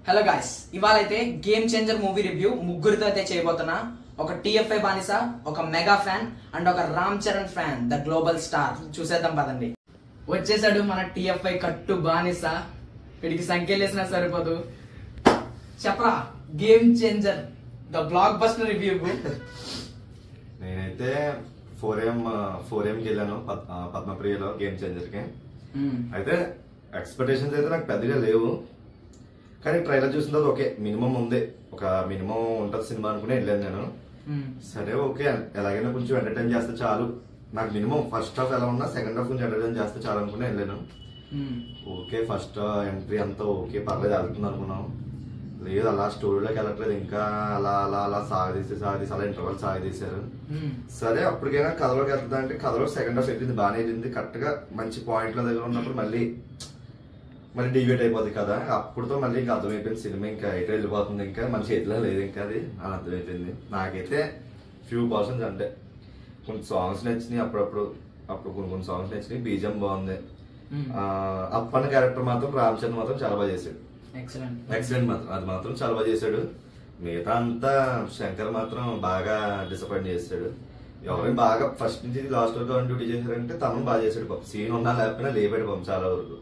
Hello guys, ఇవాళ అయితే game changer movie review ముగ్గురితో అయితే చేయబోతున్నా. ఒక టీఎఫ్ఐ బానిస, ఒక మెగా ఫ్యాన్ అండ్ ఒక Ram Charan fan, the global star. చూసేద్దాం పదండి. వచ్చేసాడు మన టీఎఫ్ఐ కట్టు బానిస. వీడికి సంఖ్యలు వేసినా సరిపోదు. చెప్పరా game changer the block buster review. నేనైతే 4AM కి వెళ్ళాను పద్మప్రియలో గేమ్ చేంజర్ కి. అయితే ఎక్స్పెక్టేషన్స్ అయితే నాకు పెద్దగా లేవు, కానీ ట్రైలర్ చూసిన తర్వాత ఓకే మినిమం ఉంది, ఒక మినిమం ఉంటది సినిమా అనుకుని వెళ్ళాను నేను. సరే ఓకే, ఎలాగైనా కొంచెం ఎంటర్టైన్ చేస్తే చాలు, నాకు మినిమం ఫస్ట్ హాఫ్ ఎలా ఉన్నా సెకండ్ హాఫ్ కొంచెం ఎంటర్టైన్ చేస్తే చాలు అనుకుని వెళ్ళాను. ఓకే ఫస్ట్ ఎంట్రీ అంతా ఓకే పర్లేదు వెళ్తుంది అనుకున్నాం. లేదు అలా స్టోరీలోకి వెళ్ళట్లేదు, ఇంకా అలా అలా అలా సాగదీసి అలా ఇంటర్వల్ సాగదీశారు. సరే అప్పటికైనా కథలోకి వెళ్తుందా అంటే కథలో సెకండ్ హాఫ్ వెళ్ళింది, బాగానే వెళ్ళింది, కరెక్ట్ గా మంచి పాయింట్ల దగ్గర ఉన్నప్పుడు మళ్ళీ డివేట్ అయిపోతుంది కదా. అప్పుడుతో మళ్ళీ ఇంకా అర్థమైపోయింది సినిమా ఇంకా ఎటు వెళ్ళిపోతుంది, ఇంకా మన చేతిలో లేదు ఇంకా అది అని అర్థమైపోయింది. నాకైతే few% అంటే కొన్ని సాంగ్స్ నచ్చినాయి, అప్పుడు కొన్ని సాంగ్స్ నచ్చినాయి, బీజం బాగుంది. అప్పన్న క్యారెక్టర్ మాత్రం రామ్ చరణ్ మాత్రం చాలా బాగా చేశాడు, ఎక్సలెంట్ మాత్రం అది మాత్రం చాలా బాగా చేశాడు. మిగతా అంతా శంకర్ మాత్రం బాగా డిసప్పాయింట్ చేశాడు. ఎవరైనా బాగా ఫస్ట్ నుంచి లాస్ట్ వరకు డ్యూటీ చేశారంటే తమను బాగా చేశాడు పాపం, సీన్ ఉన్నా లేకపోయినా లేపాడు పాపం చాలా వరకు.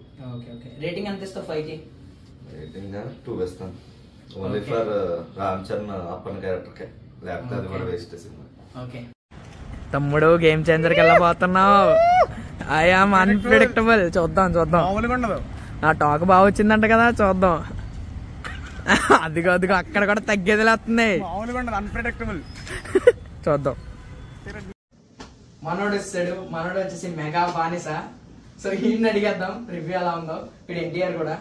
రేటింగ్ ఎంత ఇస్తావు 5 కి? రేటింగ్ 2 వేస్తాను, only for Ram Charan Appanna character కే, లేకపోతే అది కూడా వేస్ట్ సినిమా. ఓకే తమ్ముడు, గేమ్ చేంజర్కి వెళ్ళబోతున్నావు. I am unpredictable. చూద్దాం నా టాక్ బాగా వచ్చిందంట కదా, చూద్దాం. అదిగో అక్కడ కూడా తగ్గేది లేస్తుంది, అన్ప్రిడిక్టబుల్. చూద్దాం. మనోడు వస్తాడు, మనోడు వచ్చేసి మెగా బానిస. సో ఈయన్ని అడిగేద్దాం రివ్యూ ఎలా ఉందో. ఇప్పుడు ఎన్టీఆర్ కూడా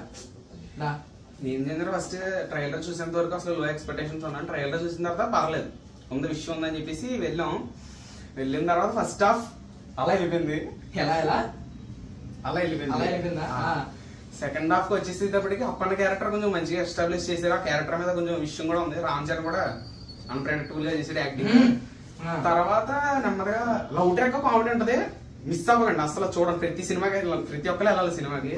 నేను ఫస్ట్ ట్రైలర్ చూసేంత వరకు అసలు లో ఎక్స్పెక్టేషన్స్ ఉన్నాను. ట్రైలర్ చూసిన తర్వాత పర్లేదు ఉంది, విషయం ఉందని చెప్పేసి వెళ్ళిన తర్వాత ఫస్ట్ హాఫ్ అలా వెళ్ళిపోయింది. అలా వెళ్ళిపోయిందా? సెకండ్ హాఫ్ కి వచ్చేసేటప్పటికి అప్పన్న క్యారెక్టర్ కొంచెం మంచిగా ఎస్టాబ్లిష్ చేశారు. ఆ క్యారెక్టర్ మీద కొంచెం విషయం కూడా ఉంది. రామ్ చరణ్ కూడా అన్ప్రెడిక్టబుల్ గా చేసాడు యాక్టింగ్. తర్వాత నెమ్మదిగా లవ్ ట్రాక్ కామెడీ ఉంటది, మిస్ అవ్వకండి అసలు చూడండి. ప్రతి సినిమాకి ప్రతి ఒక్కరు వెళ్ళాలి సినిమాకి.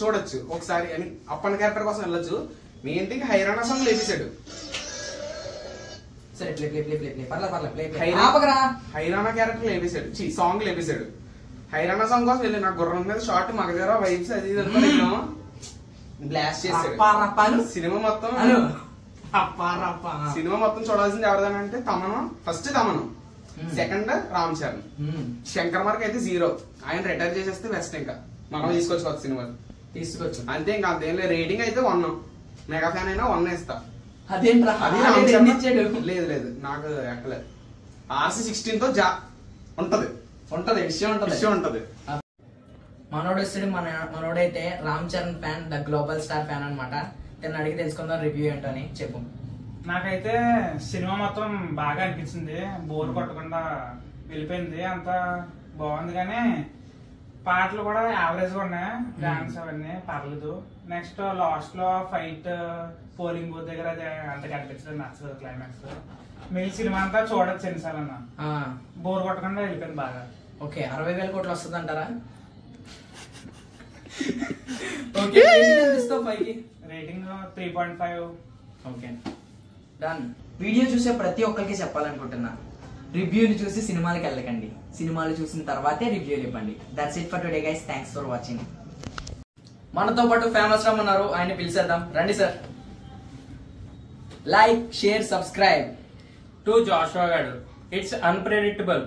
చూడొచ్చు ఒకసారి, అప్పన్న క్యారెక్టర్ కోసం వెళ్ళొచ్చు. మెయిన్ థింగ్ హైరానా సాంగ్ లేపేశాడు. హైరానా క్యారెక్టర్ లేపేశాడు, సాంగ్ లేపేశాడు. హైరానా సాంగ్ కోసం వెళ్ళి నాకు గుర్రం మీద షార్ట్ మగధర వైబ్స్ అది బ్లాస్ట్ చేశాడు. సినిమా మొత్తం చూడాల్సింది ఎవరిదానంటే Thaman. First Thaman, second Ram Charan. Shankar mark అయితే 0. ఆయన రిటైర్ చేసేస్తే బెస్ట్. ఇంకా మనం తీసుకోవచ్చు సినిమా తీసుకోవచ్చు అంతే, ఇంకా అంతేం లేదు. రేటింగ్ అయితే 1. మెగా ఫ్యాన్ అయినా 1 ఇస్తా. లేదు నాకు ఎక్కలేదు. RC16 తో ఉంటది విషయం ఉంటది. మనోడు వస్తాడు, మనోడైతే Ram Charan fan, the global star fan అనమాట. తను అడిగి తెలుసుకుందాం రివ్యూ ఏంటని. చెప్పు. నాకైతే సినిమా మొత్తం బాగా అనిపించింది, బోర్ కొట్టకుండా వెళ్ళిపోయింది, అంత బాగుంది. కానీ పాటలు కూడా యావరేజ్ గా ఉన్నాయి, డాన్స్ అవన్నీ పర్లేదు. నెక్స్ట్ లాస్ట్ లో ఫైట్ పోలింగ్ బూత్ దగ్గర అది అంత కనిపించలేదు, నచ్చలేదు క్లైమాక్స్. మిగిలిన సినిమా అంతా చూడొచ్చు ఎన్నిసార్లు అన్న, బోర్ కొట్టకుండా వెళ్ళిపోయింది బాగా. ఓకే 60,000 కోట్లు వస్తుంది అంటారా? రేటింగ్ 3.5. Okay done. వీడియో చూసే ప్రతి ఒక్కరికి చెప్పాలనుకుంటున్నా, రివ్యూలు చూసి సినిమాలకు వెళ్ళకండి, సినిమాలు చూసిన తర్వాతే రివ్యూలు ఇవ్వండి. That's it for today guys, thanks for watching. మనతో పాటు ఫేమస్ రామ్ ఉన్నారు, ఆయన పిలిచేద్దాం. రండి sir. Like, share, subscribe to Joshua గారు. It's unpredictable.